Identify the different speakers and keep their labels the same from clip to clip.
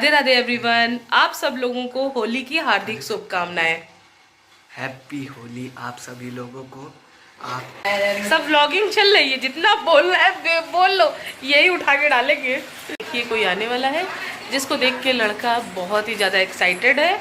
Speaker 1: Radhe Radhe everyone, आप सब लोगों को होली की हार्दिक शुभकामनाएं।
Speaker 2: हैप्पी होली आप सभी लोगों को। आप
Speaker 1: सब व्लॉगिंग चल रही है, जितना बोलना है बोल लो, यही उठा के डालेंगे। देखिए कोई आने वाला है जिसको देख के लड़का बहुत ही ज़्यादा एक्साइटेड है।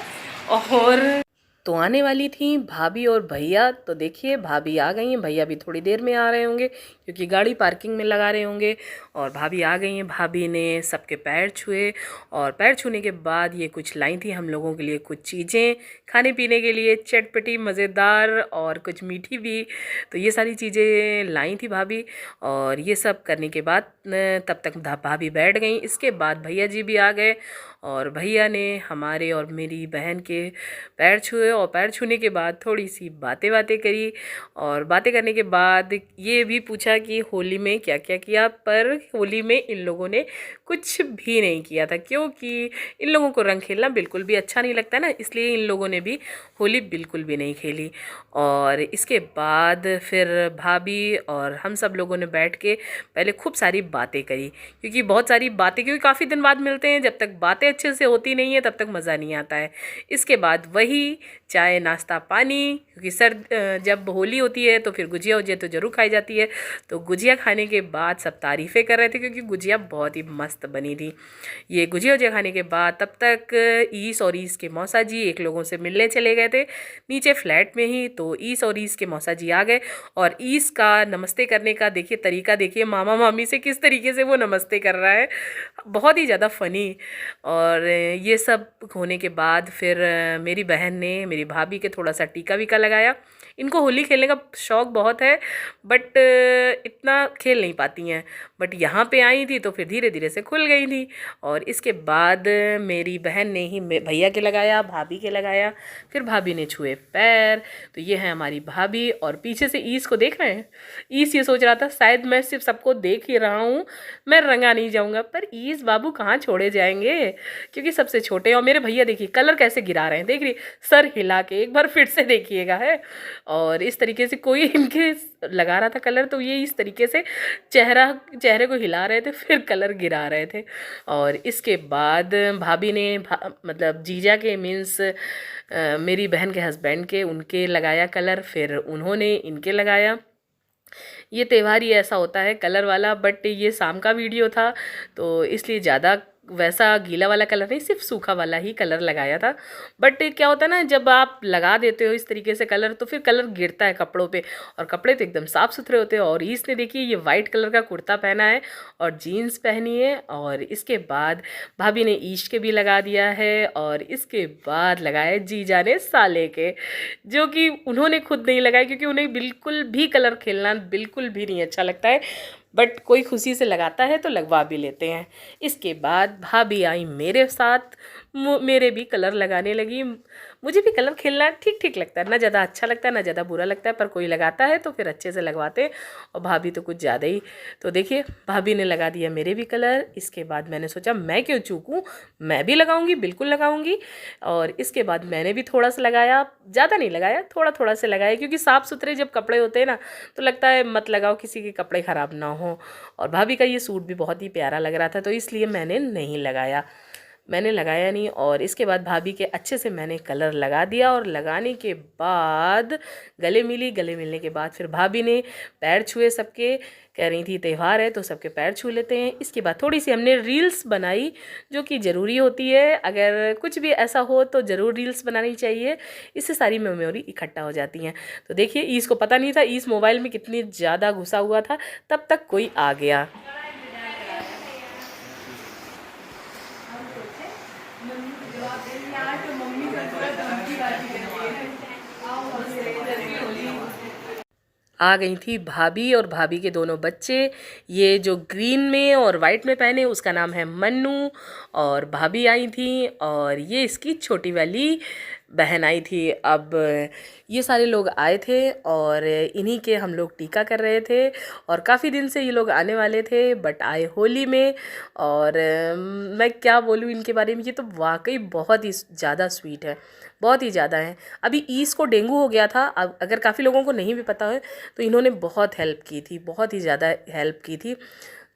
Speaker 1: और तो आने वाली थी भाभी और भैया, तो देखिए भाभी आ गई हैं, भैया भी थोड़ी देर में आ रहे होंगे क्योंकि गाड़ी पार्किंग में लगा रहे होंगे। और भाभी आ गई हैं, भाभी ने सबके पैर छुए और पैर छूने के बाद ये कुछ लाई थी हम लोगों के लिए कुछ चीज़ें खाने पीने के लिए, चटपटी मज़ेदार और कुछ मीठी भी। तो ये सारी चीज़ें लाई थी भाभी। और ये सब करने के बाद तब तक भाभी बैठ गई। इसके बाद भैया जी भी आ गए और भैया ने हमारे और मेरी बहन के पैर छुए और पैर छूने के बाद थोड़ी सी बातें बातें करी। और बातें करने के बाद ये भी पूछा कि होली में क्या क्या किया, पर होली में इन लोगों ने कुछ भी नहीं किया था क्योंकि इन लोगों को रंग खेलना बिल्कुल भी अच्छा नहीं लगता ना, इसलिए इन लोगों ने भी होली बिल्कुल भी नहीं खेली। और इसके बाद फिर भाभी और हम सब लोगों ने बैठ के पहले खूब सारी बातें करी, क्योंकि बहुत सारी बातें, क्योंकि काफ़ी दिन बाद मिलते हैं, जब तक बातें अच्छे से होती नहीं है तब तक मज़ा नहीं आता है। इसके बाद वही चाय नाश्ता पानी, क्योंकि जब होली होती है तो फिर गुजिया वुजिया तो ज़रूर खाई जाती है। तो गुजिया खाने के बाद सब तारीफ़ें कर रहे थे क्योंकि गुजिया बहुत ही मस्त बनी थी। ये गुजिया वुजिया खाने के बाद तब तक ईस और ईस के मौसा जी एक लोगों से मिलने चले गए थे नीचे फ्लैट में ही। तो ईस और ईस के मौसा जी आ गए और ईस का नमस्ते करने का देखिए तरीका, देखिए मामा मामी से किस तरीके से वो नमस्ते कर रहा है, बहुत ही ज़्यादा फ़नी। और ये सब होने के बाद फिर मेरी बहन ने मेरी भाभी के थोड़ा सा टीका वीका लगाया। इनको होली खेलने का शौक़ बहुत है बट इतना खेल नहीं पाती हैं, बट यहाँ पे आई थी तो फिर धीरे धीरे से खुल गई थी। और इसके बाद मेरी बहन ने ही भैया के लगाया, भाभी के लगाया, फिर भाभी ने छुए पैर। तो ये है हमारी भाभी। और पीछे से ईस को देख रहे हैं, ईस ये सोच रहा था शायद मैं सिर्फ सबको देख ही रहा हूँ, मैं रंगा नहीं जाऊँगा, पर ईस बाबू कहाँ छोड़े जाएंगे क्योंकि सबसे छोटे। और मेरे भैया देखिए कलर कैसे गिरा रहे हैं, देख रही, सर हिला के, एक बार फिर से देखिएगा है। और इस तरीके से कोई इनके लगा रहा था कलर, तो ये इस तरीके से चेहरे को हिला रहे थे फिर कलर गिरा रहे थे। और इसके बाद भाभी ने मतलब जीजा के मीन्स मेरी बहन के हस्बैंड के, उनके लगाया कलर, फिर उन्होंने इनके लगाया। ये त्यौहार ही ऐसा होता है कलर वाला, बट ये शाम का वीडियो था तो इसलिए ज़्यादा वैसा गीला वाला कलर नहीं, सिर्फ सूखा वाला ही कलर लगाया था। बट क्या होता है ना, जब आप लगा देते हो इस तरीके से कलर तो फिर कलर गिरता है कपड़ों पे, और कपड़े तो एकदम साफ़ सुथरे होते हैं। और इसने देखिए ये वाइट कलर का कुर्ता पहना है और जीन्स पहनी है। और इसके बाद भाभी ने ईश के भी लगा दिया है और इसके बाद लगाए जीजा ने साले के, जो कि उन्होंने खुद नहीं लगाए क्योंकि उन्हें बिल्कुल भी कलर खेलना बिल्कुल भी नहीं अच्छा लगता है, बट कोई खुशी से लगाता है तो लगवा भी लेते हैं। इसके बाद भाभी आई मेरे साथ, मेरे भी कलर लगाने लगी। मुझे भी कलर खेलना ठीक ठीक लगता है, ना ज़्यादा अच्छा लगता है ना ज़्यादा बुरा लगता है, पर कोई लगाता है तो फिर अच्छे से लगवाते हैं। और भाभी तो कुछ ज़्यादा ही। तो देखिए भाभी ने लगा दिया मेरे भी कलर। इसके बाद मैंने सोचा मैं क्यों चूकूँ, मैं भी लगाऊंगी, बिल्कुल लगाऊंगी। और इसके बाद मैंने भी थोड़ा सा लगाया, ज़्यादा नहीं लगाया, थोड़ा थोड़ा से लगाया, क्योंकि साफ़ सुथरे जब कपड़े होते हैं ना तो लगता है मत लगाओ, किसी के कपड़े ख़राब ना हो। और भाभी का ये सूट भी बहुत ही प्यारा लग रहा था तो इसलिए मैंने नहीं लगाया, मैंने लगाया नहीं। और इसके बाद भाभी के अच्छे से मैंने कलर लगा दिया और लगाने के बाद गले मिली, गले मिलने के बाद फिर भाभी ने पैर छुए सबके, कह रही थी त्यौहार है तो सबके पैर छू लेते हैं। इसके बाद थोड़ी सी हमने रील्स बनाई जो कि ज़रूरी होती है, अगर कुछ भी ऐसा हो तो ज़रूर रील्स बनानी चाहिए, इससे सारी मेमोरी इकट्ठा हो जाती हैं। तो देखिए ईस को पता नहीं था, ईस मोबाइल में कितनी ज़्यादा घुसा हुआ था, तब तक कोई आ गया। आ गई थी भाभी और भाभी के दोनों बच्चे, ये जो ग्रीन में और वाइट में पहने उसका नाम है मन्नू। और भाभी आई थी और ये इसकी छोटी वाली बहन आई थी। अब ये सारे लोग आए थे और इन्हीं के हम लोग टीका कर रहे थे। और काफ़ी दिन से ये लोग आने वाले थे बट आए होली में। और मैं क्या बोलूँ इनके बारे में, ये तो वाकई बहुत ही ज़्यादा स्वीट है, बहुत ही ज़्यादा है। अभी ईस को डेंगू हो गया था, अब अगर काफ़ी लोगों को नहीं भी पता है तो इन्होंने बहुत हेल्प की थी, बहुत ही ज़्यादा हेल्प की थी।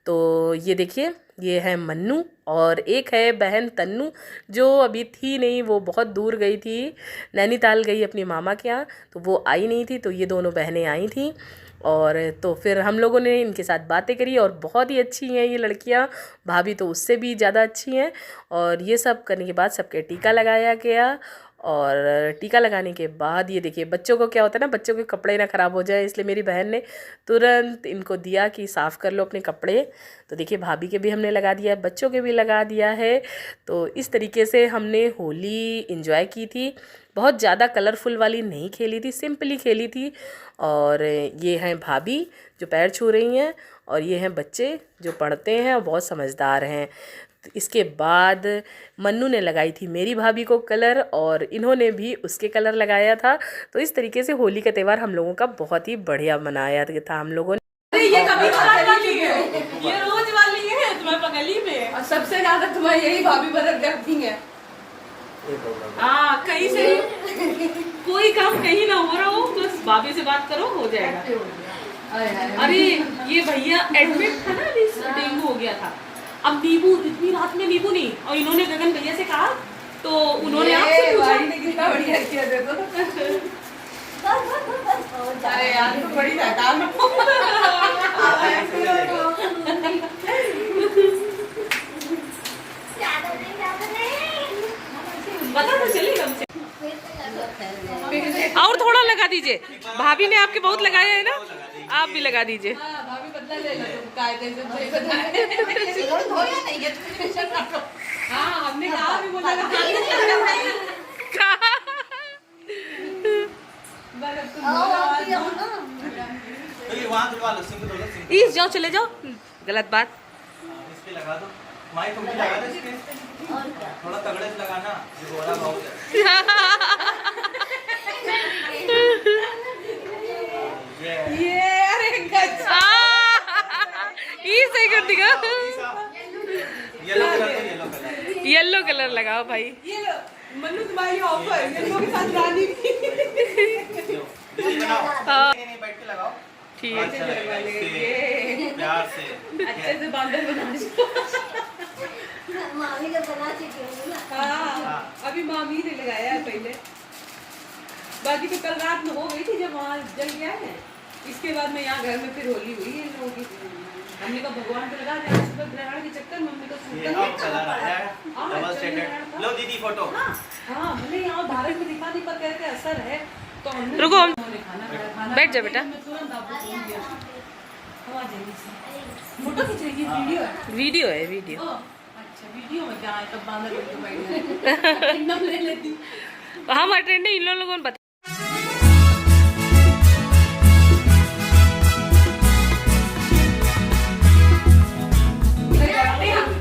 Speaker 1: तो ये देखिए, ये है मन्नू और एक है बहन तन्नू, जो अभी थी नहीं, वो बहुत दूर गई थी, नैनीताल गई अपनी मामा के यहाँ, तो वो आई नहीं थी। तो ये दोनों बहनें आई थी और तो फिर हम लोगों ने इनके साथ बातें करी और बहुत ही अच्छी हैं ये लड़कियां, भाभी तो उससे भी ज़्यादा अच्छी हैं। और ये सब करने के बाद सबके टीका लगाया गया और टीका लगाने के बाद ये देखिए, बच्चों को क्या होता है ना, बच्चों के कपड़े ना ख़राब हो जाए, इसलिए मेरी बहन ने तुरंत इनको दिया कि साफ़ कर लो अपने कपड़े। तो देखिए, भाभी के भी हमने लगा दिया है, बच्चों के भी लगा दिया है। तो इस तरीके से हमने होली इंजॉय की थी। बहुत ज़्यादा कलरफुल वाली नहीं खेली थी, सिंपली खेली थी। और ये हैं भाभी जो पैर छू रही हैं और ये हैं बच्चे जो पढ़ते हैं और बहुत समझदार हैं। तो इसके बाद मन्नू ने लगाई थी मेरी भाभी को कलर और इन्होंने भी उसके कलर लगाया था। तो इस तरीके से होली का त्यौहार हम लोगों का बहुत ही बढ़िया मनाया था हम लोगों ने।
Speaker 3: ये कभी वाली है, ये रोज वाली है तुम्हें पगली में, और सबसे ज्यादा तुम्हें यही भाभी मदद करती है। हाँ, कहीं से कोई काम कहीं ना हो रहा हो, बस भाभी से बात करो, हो जाएगा। अरे ये भैया एडमिट था ना, अभी डेंगू हो गया था। अब नींबू, इतनी रात में नींबू नहीं, और इन्होंने गगन भैया से कहा तो उन्होंने आपसे पूछा। कितना बढ़िया किया देखो। अरे यार तो बड़ी शैतान हो। पता तो चलेगा हमसे।
Speaker 1: और थोड़ा लगा दीजिए, भाभी ने आपके बहुत लगाया है ना, आप भी लगा दीजिए।
Speaker 3: भाभी बदला ले लो, तुम कायदे से सही बताया। हाँ, हमने कहा भी बोला
Speaker 1: इस जाओ, चले जाओ, गलत बात।
Speaker 2: इस पे लगा दो, माई तुम भी लगा दो इस पे, थोड़ा तगड़े से लगाना, ये गोला भाव
Speaker 3: ये अरे
Speaker 1: सही कर दिया।
Speaker 2: येलो कलर,
Speaker 1: येलो कलर लगाओ भाई।
Speaker 3: ये लो मन्नू, तुम्हारी ऑफर येलो के साथ रानी भी।
Speaker 2: नहीं बैठ के लगाओ,
Speaker 1: ठीक है,
Speaker 2: प्यार से
Speaker 3: अच्छे से बांधल बना दो।
Speaker 4: मामी का बना चुकी हूँ ना।
Speaker 3: हाँ, अभी मामी ने लगाया है पहले, बाकी तो कल रात में हो गई थी जब वहाँ जल गया है। इसके बाद में यहाँ घर में फिर होली हुई है लोगों की। हमने कहा भगवान को लगा दिया, सुबह ग्रहण के चक्कर में हमने
Speaker 2: ये अब कलर आया है, डबल स्टैंडर्ड। लो दीदी फोटो।
Speaker 3: हाँ, भले यहाँ भारत में दिखा नहीं पर करके असर है, तो हमने
Speaker 1: रुको, हम
Speaker 3: खाना
Speaker 1: बैठ जा बेटा।
Speaker 3: तुरंत आपको फोन किया। हम आ जाएंगे से। फोटो खींच रही है, वीडियो है।
Speaker 1: वीडियो है, वीडियो।
Speaker 3: अच्छा, वीडियो में क्या है, तब बांधा करके बैठ गए। नम ले लेती।
Speaker 1: हम अटेंड इन लोगों ने बता।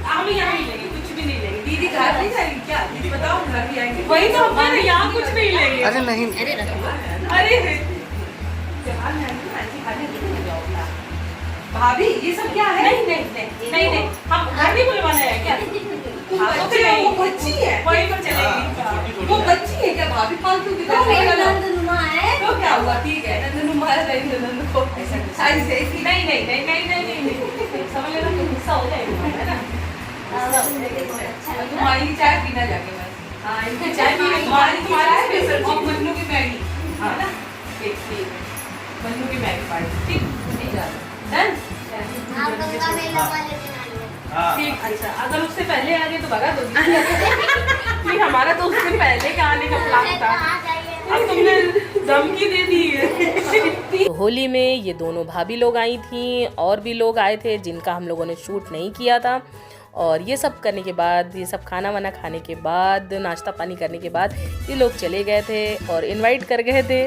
Speaker 3: हम यहाँ नहीं लेंगे, कुछ भी नहीं लेंगे। दीदी घर नहीं जाएगी क्या? दीदी बताओ, घर भी आएंगे। वही तो हम कह रहे हैं, यहाँ कुछ नहीं लेंगे।
Speaker 2: अरे नहीं,
Speaker 3: अरे त्योहार में आएंगे ना, ऐसी खाने नहीं जाओगे आप। भाभी ये सब क्या है? नहीं नहीं नहीं नहीं नहीं, हम घर नहीं बुलवाना है क्या? बच्ची है, वो बच्ची है, वहीं पर चलेगी। वो बच्ची है क्या भाभी? फालतू की
Speaker 4: तो मेरा नंदनुमा है।
Speaker 3: तो क्या हुआ? ठीक है, नंदनुमा है, नंदनु को साइज है। नहीं नहीं नहीं नहीं नहीं नहीं, समझ लेना कि गुस्सा हो जाएगा, है ना? तुम्हारी चाय पीना जाके बस। हाँ, इनकी चाय पी, तुम्हारी स्पेशल और मन्नू की मैगी, है ना? ठीक, मन्नू की मैगी पार्टी, ठीक, नहीं जा रहा, डन?
Speaker 4: आप गंगा मेला वाले दिन आइए।
Speaker 3: ठीक, अच्छा, अगर उससे पहले आ गए तो भगा दो। नहीं, हमारा तो उससे पहले का आने का प्लान था,
Speaker 4: आ जाइए।
Speaker 3: अब तुमने धमकी दे दी है।
Speaker 1: तो होली में ये दोनों भाभी लोग आई थी और भी लोग आए थे जिनका हम लोगों ने शूट नहीं किया था। और ये सब करने के बाद, ये सब खाना वाना खाने के बाद, नाश्ता पानी करने के बाद ये लोग चले गए थे और इनवाइट कर गए थे,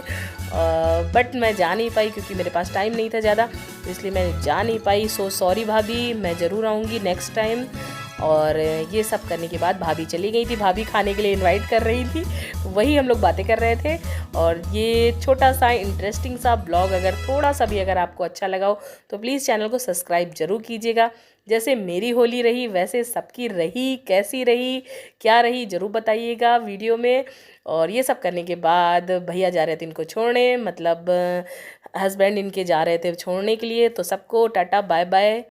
Speaker 1: बट मैं जा नहीं पाई क्योंकि मेरे पास टाइम नहीं था ज़्यादा, तो इसलिए मैं जा नहीं पाई। सो सॉरी भाभी, मैं ज़रूर आऊँगी नेक्स्ट टाइम। और ये सब करने के बाद भाभी चली गई थी, भाभी खाने के लिए इनवाइट कर रही थी, वही हम लोग बातें कर रहे थे। और ये छोटा सा इंटरेस्टिंग सा ब्लॉग अगर थोड़ा सा भी अगर आपको अच्छा लगा हो तो प्लीज़ चैनल को सब्सक्राइब ज़रूर कीजिएगा। जैसे मेरी होली रही वैसे सबकी रही, कैसी रही, क्या रही, ज़रूर बताइएगा वीडियो में। और ये सब करने के बाद भैया जा रहे थे इनको छोड़ने, मतलब हस्बैंड इनके जा रहे थे छोड़ने के लिए। तो सबको टाटा बाय बाय।